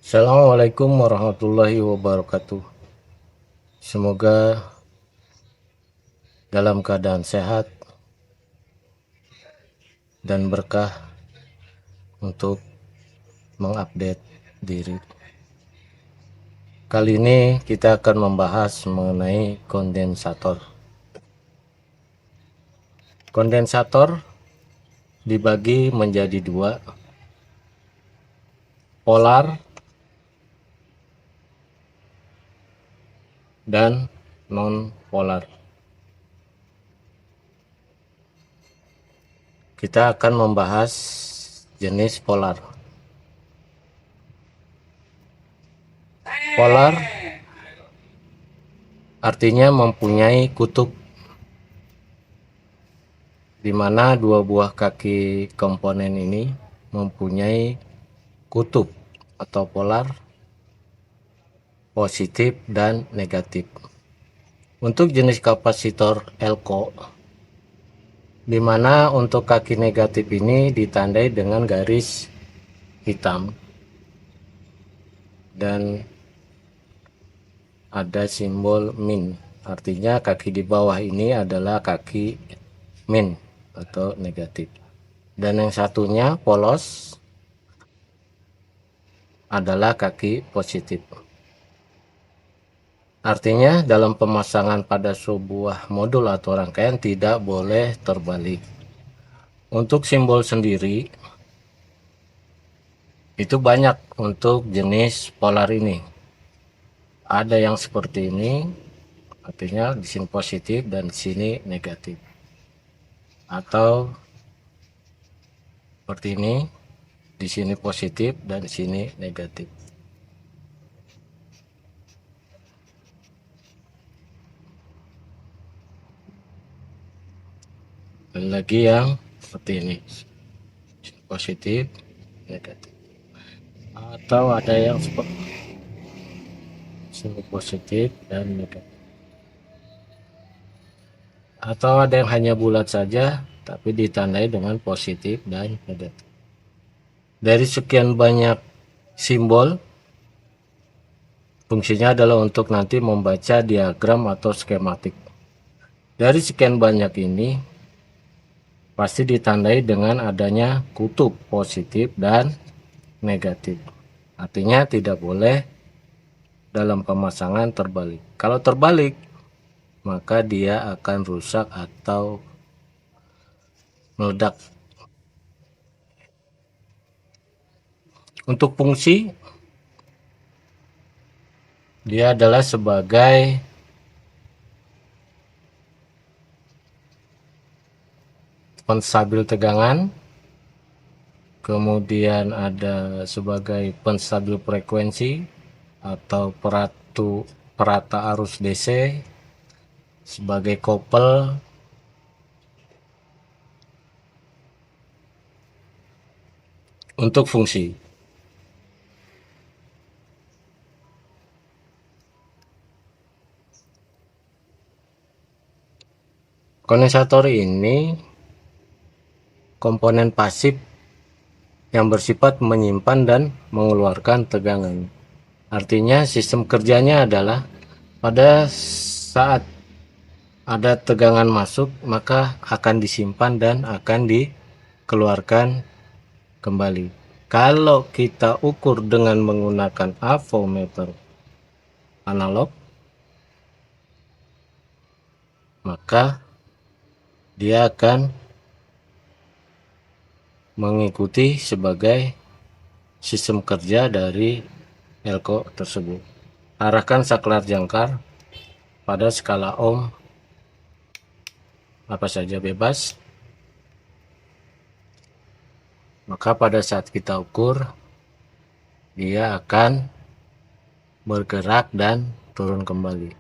Assalamualaikum warahmatullahi wabarakatuh. Semoga dalam keadaan sehat dan berkah untuk mengupdate diri. Kali ini kita akan membahas mengenai kondensator. Kondensator dibagi menjadi dua, polar dan non-polar. Kita akan membahas jenis polar. Polar artinya mempunyai kutub, di mana dua buah kaki komponen ini mempunyai kutub atau polar positif dan negatif. Untuk jenis kapasitor elko, di mana untuk kaki negatif ini ditandai dengan garis hitam dan ada simbol min, artinya kaki di bawah ini adalah kaki min atau negatif, dan yang satunya polos adalah kaki positif. Artinya dalam pemasangan pada sebuah modul atau rangkaian tidak boleh terbalik. Untuk simbol sendiri itu banyak untuk jenis polar ini. Ada yang seperti ini, artinya di sini positif dan di sini negatif. Atau seperti ini, di sini positif dan di sini negatif. Dan lagi yang seperti ini, positif, negatif. Atau ada yang seperti sini positif dan negatif. Atau ada yang hanya bulat saja tapi ditandai dengan positif dan negatif. Dari sekian banyak simbol, fungsinya adalah untuk nanti membaca diagram atau skematik. Dari sekian banyak ini pasti ditandai dengan adanya kutub positif dan negatif. Artinya tidak boleh dalam pemasangan terbalik. Kalau terbalik, maka dia akan rusak atau meledak. Untuk fungsi, dia adalah sebagai penstabil tegangan, kemudian ada sebagai penstabil frekuensi atau perata arus DC, sebagai kopel, untuk fungsi. Kondensator ini komponen pasif yang bersifat menyimpan dan mengeluarkan tegangan. Artinya sistem kerjanya adalah pada saat ada tegangan masuk maka akan disimpan dan akan dikeluarkan kembali. Kalau kita ukur dengan menggunakan avometer analog, maka dia akan mengikuti sebagai sistem kerja dari elko tersebut. Arahkan saklar jangkar pada skala ohm apa saja bebas, maka pada saat kita ukur dia akan bergerak dan turun kembali.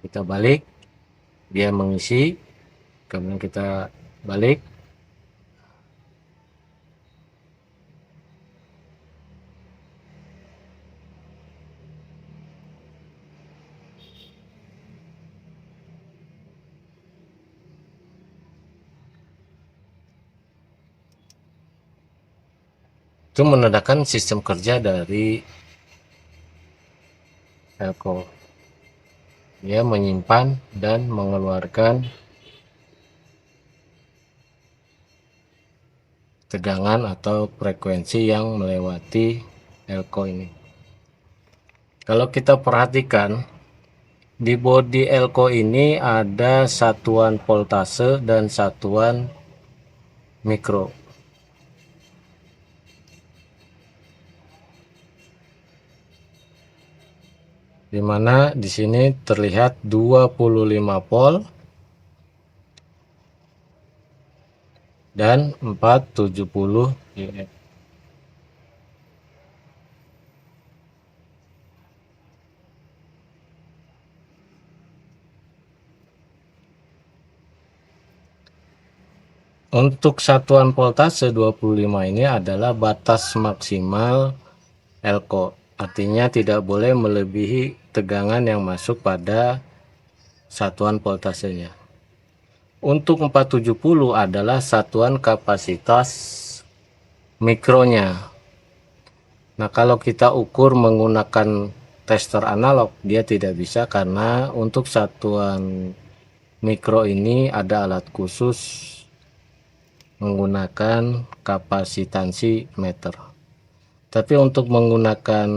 Kita balik, dia mengisi, kemudian kita balik, Itu menandakan sistem kerja dari elko. Dia menyimpan dan mengeluarkan tegangan atau frekuensi yang melewati elko ini. Kalau kita perhatikan di bodi elko ini ada satuan voltase dan satuan mikro. Di mana di sini terlihat 25 volt dan 470 IF. Untuk satuan voltase 25 ini adalah batas maksimal elko. Artinya tidak boleh melebihi tegangan yang masuk pada satuan voltasenya. Untuk 470 adalah satuan kapasitas mikronya. Nah, kalau kita ukur menggunakan tester analog, dia tidak bisa karena untuk satuan mikro ini ada alat khusus menggunakan kapasitansi meter. Tapi untuk menggunakan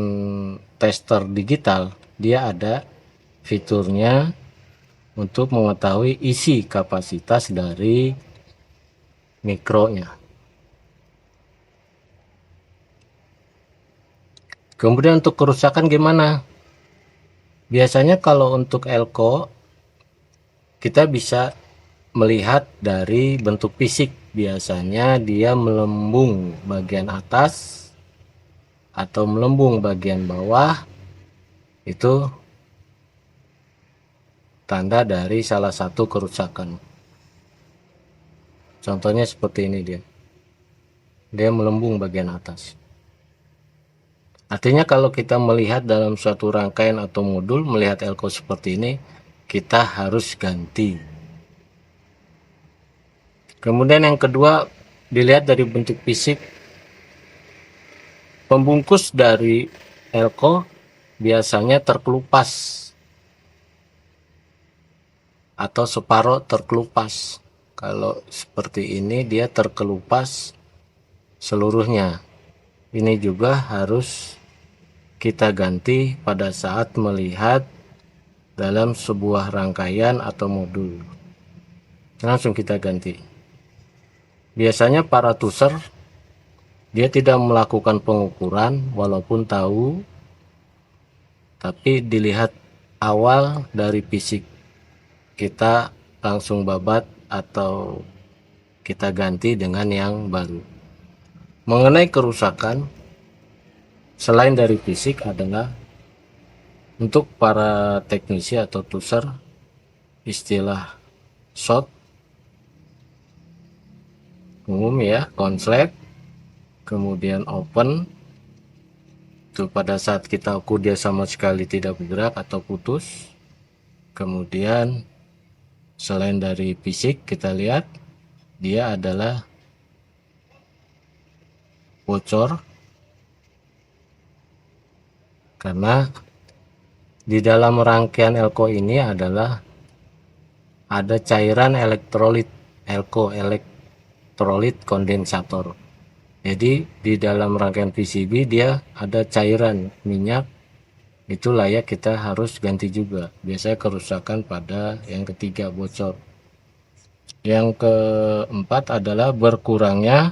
tester digital, dia ada fiturnya untuk mengetahui isi kapasitas dari mikronya. Kemudian untuk kerusakan gimana? Biasanya kalau untuk elko kita bisa melihat dari bentuk fisik. Biasanya dia melembung bagian atas atau melembung bagian bawah, itu tanda dari salah satu kerusakan. Contohnya seperti ini, dia melembung bagian atas. Artinya kalau kita melihat dalam suatu rangkaian atau modul, melihat elko seperti ini, kita harus ganti. Kemudian yang kedua, dilihat dari bentuk fisik. Pembungkus dari elko biasanya terkelupas atau separuh terkelupas. Kalau seperti ini dia terkelupas seluruhnya. Ini juga harus kita ganti pada saat melihat dalam sebuah rangkaian atau modul. Langsung kita ganti. Biasanya para tuser dia tidak melakukan pengukuran walaupun tahu, tapi dilihat awal dari fisik, kita langsung babat atau kita ganti dengan yang baru. Mengenai kerusakan, selain dari fisik adalah untuk para teknisi atau tuser, istilah short umum ya, konslet, kemudian open, itu pada saat kita ukur dia sama sekali tidak bergerak atau putus. Kemudian selain dari fisik, kita lihat dia adalah bocor karena di dalam rangkaian elko ini adalah ada cairan elektrolit, elko elektrolit kondensator. Jadi di dalam rangkaian PCB dia ada cairan minyak, itu layak kita harus ganti juga. Biasanya kerusakan pada yang ketiga, bocor. Yang keempat adalah berkurangnya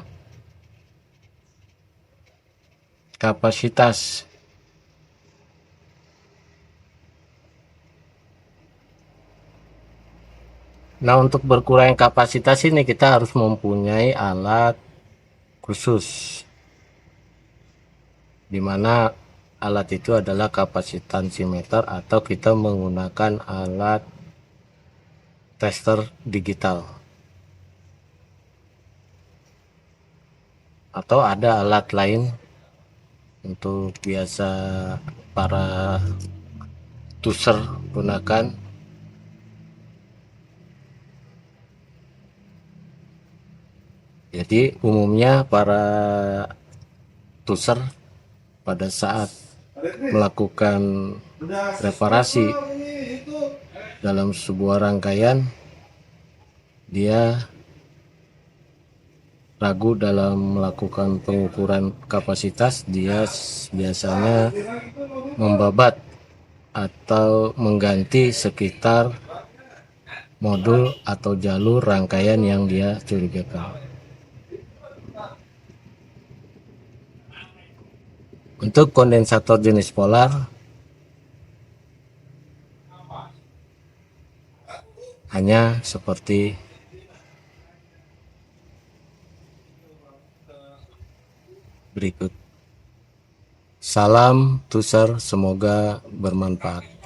kapasitas. Nah, untuk berkurang kapasitas ini kita harus mempunyai alat khusus, dimana alat itu adalah kapasitansimeter atau kita menggunakan alat tester digital, atau ada alat lain untuk biasa para tuser gunakan. Jadi umumnya para tuser pada saat melakukan reparasi dalam sebuah rangkaian, dia ragu dalam melakukan pengukuran kapasitas. Dia biasanya membabat atau mengganti sekitar modul atau jalur rangkaian yang dia curigakan. Untuk kondensator jenis polar hanya seperti berikut. Salam tuser, semoga bermanfaat.